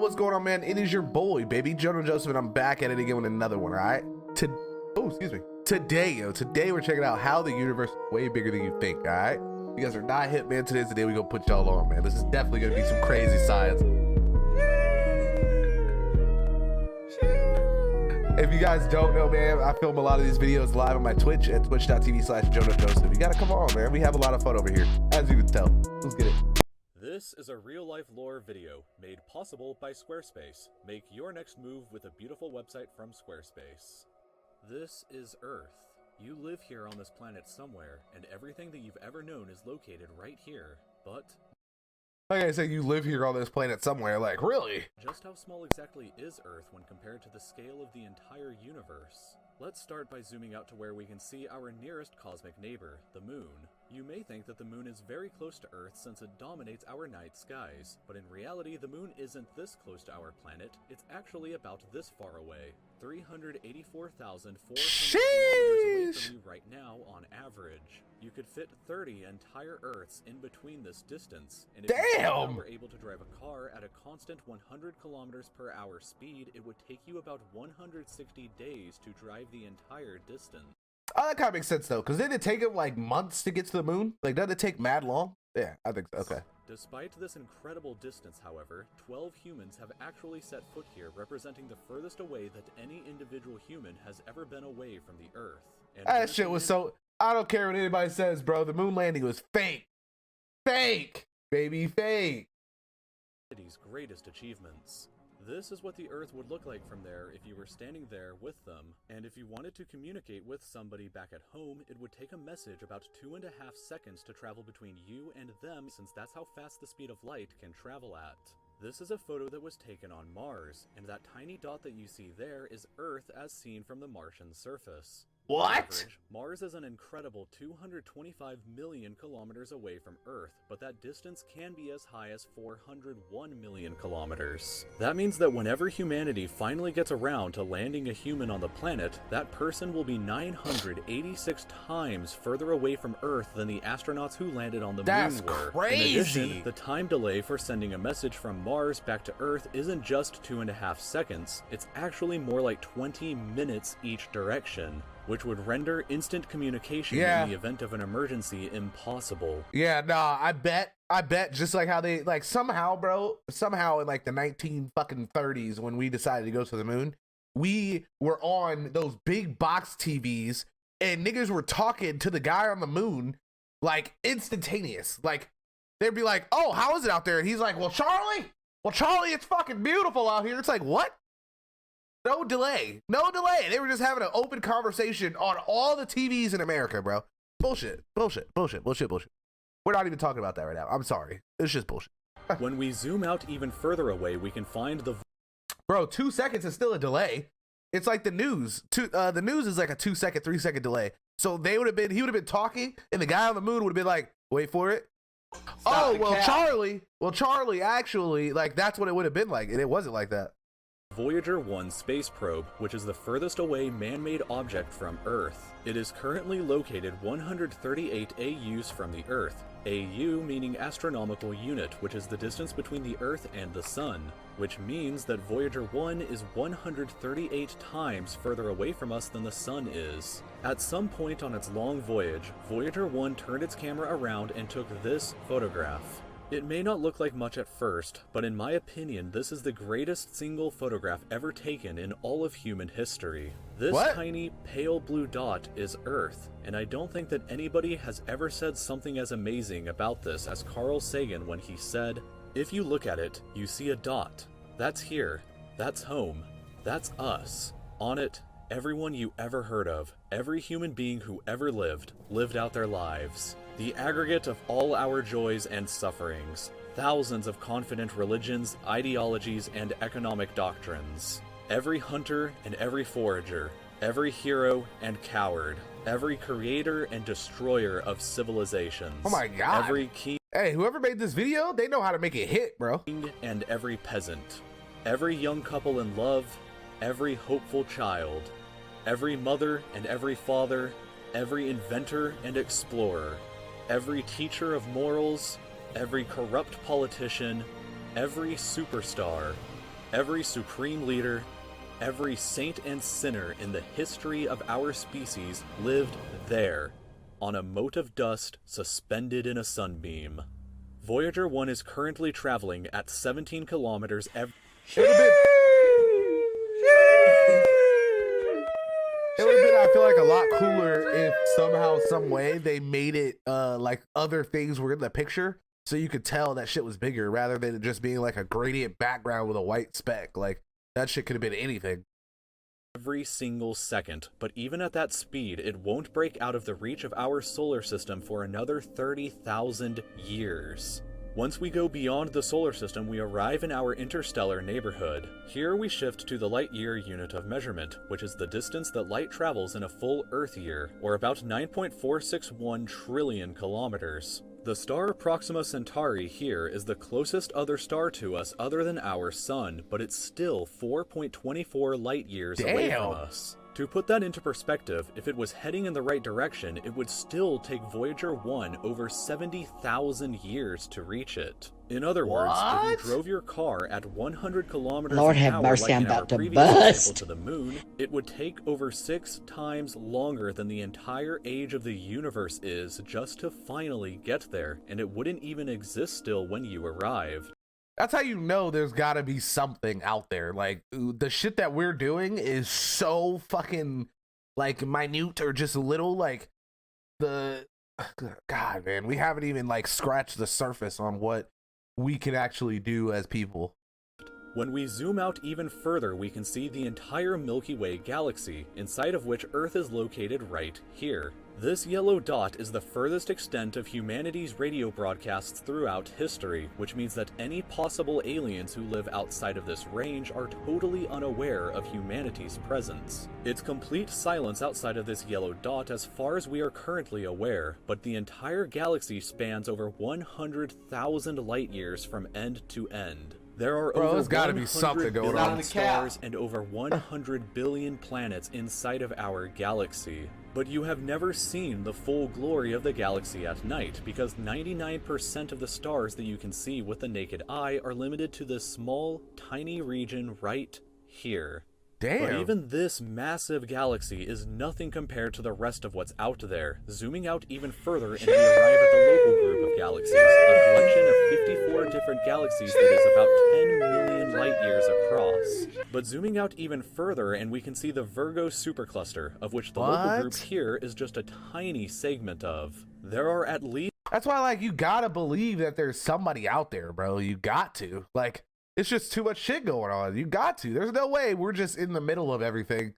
what's going on, man? It is your boy, baby, JoeNoJoseph, and I'm back at it again with another one, all right? Today we're checking out how the universe is way bigger than you think, all right? You guys are not hip, man. Today we gonna put y'all on, man. This is definitely gonna be some crazy science. If you guys don't know, man, I film a lot of these videos live on my Twitch at twitch.tv/JoeNoJoseph. You gotta come on, man. We have a lot of fun over here, as you can tell. Let's get it. This is a real-life lore video made possible by Squarespace. Make your next move with a beautiful website from Squarespace. This is Earth. You live here on this planet somewhere, and everything that you've ever known is located right here. But like I said, you live here on this planet somewhere, like, really? Just how small exactly is Earth when compared to the scale of the entire universe? Let's start by zooming out to where we can see our nearest cosmic neighbor, the Moon. You may think that the Moon is very close to Earth since it dominates our night skies, but in reality the Moon isn't this close to our planet, it's actually about this far away. 384,400 kilometers away from you right now on average. You could fit 30 entire Earths in between this distance, and if you were able to drive a car at a constant 100 kilometers per hour speed, it would take you about 160 days to drive the entire distance. Oh, that kind of makes sense though, because didn't it take him like months to get to the Moon? Like, doesn't it take mad long? Yeah, I think so. Okay. Despite this incredible distance, however, 12 humans have actually set foot here, representing the furthest away that any individual human has ever been away from the Earth. And that shit was so... I don't care what anybody says, bro. The moon landing was fake. Fake, baby, fake. Humanity's greatest achievements. This is what the Earth would look like from there if you were standing there with them. And if you wanted to communicate with somebody back at home, it would take a message about 2.5 seconds to travel between you and them, since that's how fast the speed of light can travel at. This is a photo that was taken on Mars, and that tiny dot that you see there is Earth as seen from the Martian surface. What? On average, Mars is an incredible 225 million kilometers away from Earth, but that distance can be as high as 401 million kilometers. That means that whenever humanity finally gets around to landing a human on the planet, that person will be 986 times further away from Earth than the astronauts who landed on the moon were. Crazy. In addition, the time delay for sending a message from Mars back to Earth isn't just 2.5 seconds, it's actually more like 20 minutes each direction, which would render instant communication in the event of an emergency impossible. Yeah, nah, I bet just like how they, like, somehow in like the 1930s when we decided to go to the moon, we were on those big box TVs and niggas were talking to the guy on the moon like instantaneous. Like, they'd be like, oh, how is it out there? And he's like, well, Charlie, it's fucking beautiful out here. It's like, what? No delay. They were just having an open conversation on all the TVs in America, bro. Bullshit. We're not even talking about that right now. I'm sorry. It's just bullshit. When we zoom out even further away, we can find the... Bro, 2 seconds is still a delay. It's like the news. The news is like a 2 second, 3 second delay. So he would have been talking, and the guy on the moon would have been like, wait for it. Charlie, actually, like, that's what it would have been like, and it wasn't like that. Voyager 1 space probe, which is the furthest away man-made object from Earth. It is currently located 138 AUs from the Earth. AU meaning astronomical unit, which is the distance between the Earth and the Sun, which means that Voyager 1 is 138 times further away from us than the Sun is. At some point on its long voyage, Voyager 1 turned its camera around and took this photograph. It may not look like much at first, but in my opinion, this is the greatest single photograph ever taken in all of human history. This tiny, pale blue dot is Earth, and I don't think that anybody has ever said something as amazing about this as Carl Sagan when he said, "If you look at it, you see a dot. That's here. That's home. That's us. On it, everyone you ever heard of, every human being who ever lived out their lives. The aggregate of all our joys and sufferings, thousands of confident religions, ideologies, and economic doctrines. Every hunter and every forager, every hero and coward, every creator and destroyer of civilizations. Oh my god. Every king. Hey, whoever made this video, they know how to make it hit, bro. And every peasant. Every young couple in love, every hopeful child. Every mother and every father, every inventor and explorer. Every teacher of morals, every corrupt politician, every superstar, Every supreme leader, every saint and sinner in the history of our species lived there, on a mote of dust suspended in a sunbeam. Voyager 1 is currently traveling at 17 kilometers every... It would have been, I feel like, a lot cooler if somehow, some way, they made it like other things were in the picture, so you could tell that shit was bigger rather than it just being like a gradient background with a white speck. Like, that shit could have been anything. Every single second, but even at that speed, it won't break out of the reach of our solar system for another 30,000 years. Once we go beyond the solar system, we arrive in our interstellar neighborhood. Here we shift to the light-year unit of measurement, which is the distance that light travels in a full Earth year, or about 9.461 trillion kilometers. The star Proxima Centauri here is the closest other star to us other than our Sun, but it's still 4.24 light-years away from us. To put that into perspective, if it was heading in the right direction, it would still take Voyager 1 over 70,000 years to reach it. In other words, if you drove your car at 100 kilometers Lord an have hour mercy, like I'm in our about to previous bust. example to the moon, it would take over 6 times longer than the entire age of the universe is just to finally get there, and it wouldn't even exist still when you arrived. That's how you know there's got to be something out there. Like, the shit that we're doing is so fucking, like, minute or just little. Like, God, man, we haven't even, like, scratched the surface on what we can actually do as people. When we zoom out even further, we can see the entire Milky Way Galaxy, inside of which Earth is located right here. This yellow dot is the furthest extent of humanity's radio broadcasts throughout history, which means that any possible aliens who live outside of this range are totally unaware of humanity's presence. It's complete silence outside of this yellow dot as far as we are currently aware, but the entire galaxy spans over 100,000 light-years from end to end. There are over there's gotta be 100 something going billion on. stars and over 100 billion planets inside of our galaxy. But you have never seen the full glory of the galaxy at night, because 99% of the stars that you can see with the naked eye are limited to this small, tiny region right here. Damn. But even this massive galaxy is nothing compared to the rest of what's out there. Zooming out even further, and we arrive at the local group of galaxies, a collection of 54 different galaxies that is about 10 million light-years across. But zooming out even further, and we can see the Virgo supercluster, of which the local group here is just a tiny segment of. There are at least... That's why, like, you gotta believe that there's somebody out there, bro. You got to. Like, it's just too much shit going on. You got to. There's no way we're just in the middle of everything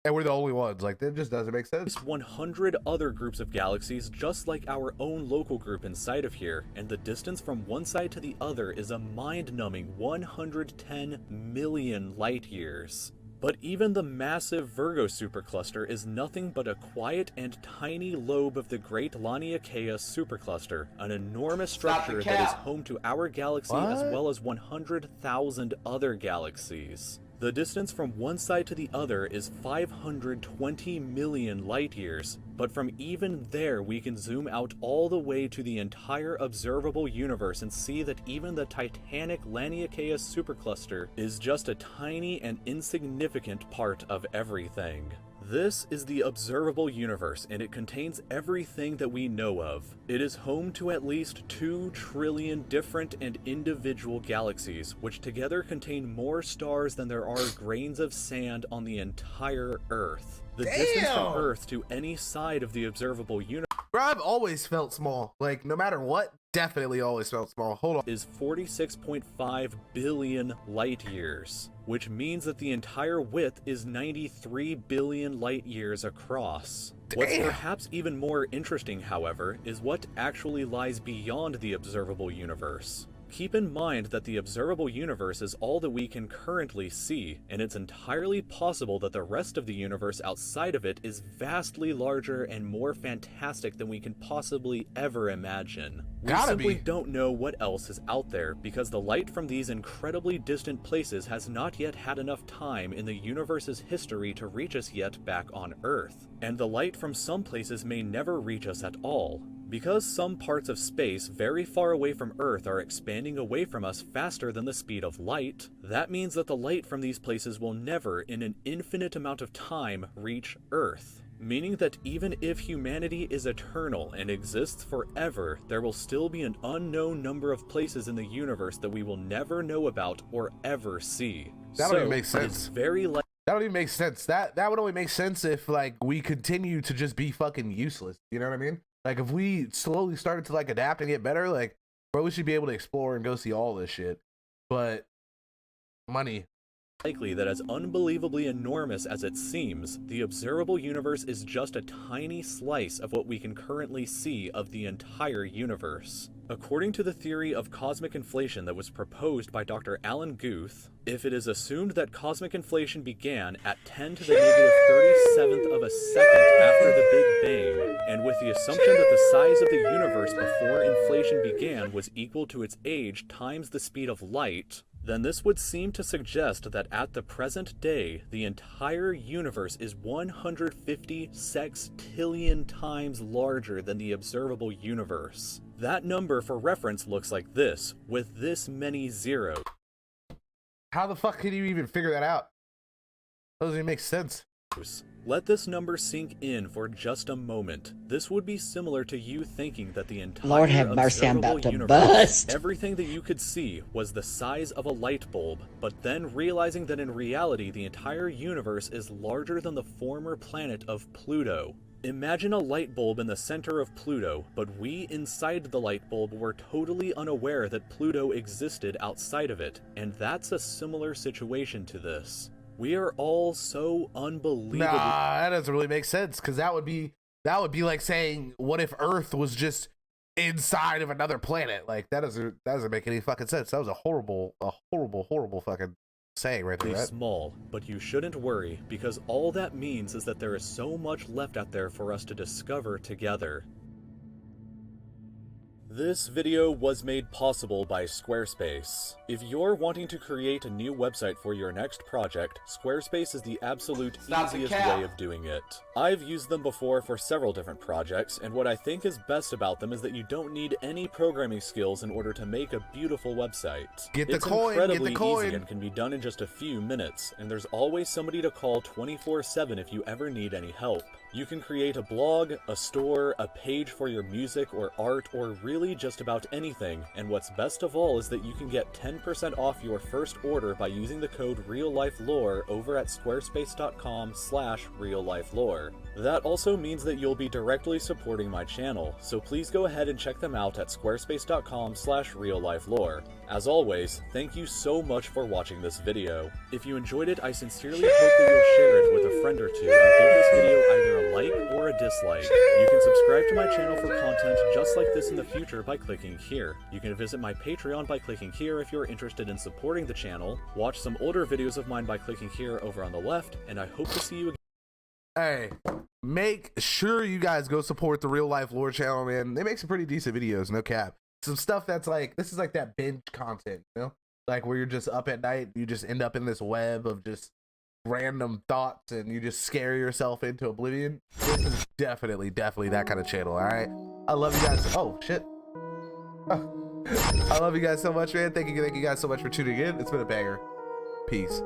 and we're the only ones. Like, that just doesn't make sense. 100 other groups of galaxies just like our own local group inside of here, and the distance from one side to the other is a mind-numbing 110 million light-years. But even the massive Virgo supercluster is nothing but a quiet and tiny lobe of the Great Laniakea supercluster, an enormous structure that is home to our galaxy as well as 100,000 other galaxies. The distance from one side to the other is 520 million light-years, but from even there we can zoom out all the way to the entire observable universe and see that even the titanic Laniakea supercluster is just a tiny and insignificant part of everything. This is the observable universe, and it contains everything that we know of. It is home to at least 2 trillion different and individual galaxies, which together contain more stars than there are grains of sand on the entire Earth. The distance from Earth to any side of the observable universe, Bro, I've always felt small. Like, no matter what, definitely always felt small. Hold on. is 46.5 billion light-years, which means that the entire width is 93 billion light-years across. What's perhaps even more interesting, however, is what actually lies beyond the observable universe. Keep in mind that the observable universe is all that we can currently see, and it's entirely possible that the rest of the universe outside of it is vastly larger and more fantastic than we can possibly ever imagine. We simply don't know what else is out there, because the light from these incredibly distant places has not yet had enough time in the universe's history to reach us yet back on Earth. And the light from some places may never reach us at all. Because some parts of space very far away from Earth are expanding away from us faster than the speed of light, that means that the light from these places will never, in an infinite amount of time, reach Earth. Meaning that even if humanity is eternal and exists forever, there will still be an unknown number of places in the universe that we will never know about or ever see. That don't even make sense. It's very likely. That don't even make sense. That would only make sense if like we continue to just be fucking useless. You know what I mean? Like if we slowly started to like adapt and get better, like bro, we should be able to explore and go see all this shit. But money. Likely that as unbelievably enormous as it seems, the observable universe is just a tiny slice of what we can currently see of the entire universe. According to the theory of cosmic inflation that was proposed by Dr. Alan Guth, if it is assumed that cosmic inflation began at 10 to the negative 37th of a second after the Big Bang, and with the assumption that the size of the universe before inflation began was equal to its age times the speed of light, then this would seem to suggest that at the present day, the entire universe is 150 sextillion times larger than the observable universe. That number for reference looks like this, with this many zeros. How the fuck can you even figure that out? Doesn't even make sense. Let this number sink in for just a moment. This would be similar to you thinking that the entire Lord have mercy, I'm about to universe, bust. everything that you could see was the size of a light bulb, but then realizing that in reality the entire universe is larger than the former planet of Pluto. Imagine a light bulb in the center of Pluto, but we inside the light bulb were totally unaware that Pluto existed outside of it, and that's a similar situation to this. We are all so unbelievable. Nah, that doesn't really make sense because that would be like saying, what if Earth was just inside of another planet? Like that doesn't make any fucking sense. That was a horrible fucking saying right there. Right? Small, but you shouldn't worry because all that means is that there is so much left out there for us to discover together. This video was made possible by Squarespace. If you're wanting to create a new website for your next project, Squarespace is the absolute easiest way of doing it. I've used them before for several different projects, and what I think is best about them is that you don't need any programming skills in order to make a beautiful website. It's incredibly easy and can be done in just a few minutes, and there's always somebody to call 24/7 if you ever need any help. You can create a blog, a store, a page for your music or art, or really just about anything, and what's best of all is that you can get 10% off your first order by using the code RealLifeLore over at squarespace.com/reallifelore. That also means that you'll be directly supporting my channel, so please go ahead and check them out at squarespace.com/reallifelore. As always, thank you so much for watching this video. If you enjoyed it, I sincerely hope that you'll share it with a friend or two and give this video either a like or a dislike. You can subscribe to my channel for content just like this in the future by clicking here. You can visit my Patreon by clicking here if you're interested in supporting the channel, watch some older videos of mine by clicking here over on the left, and I hope to see you again. Hey, make sure you guys go support the Real Life Lore channel, man. They make some pretty decent videos, no cap. Some stuff that's like, this is like that binge content, you know? Like where you're just up at night, you just end up in this web of just random thoughts and you just scare yourself into oblivion. This is definitely that kind of channel, all right? I love you guys. Oh, shit. I love you guys so much, man. Thank you guys so much for tuning in. It's been a banger. Peace.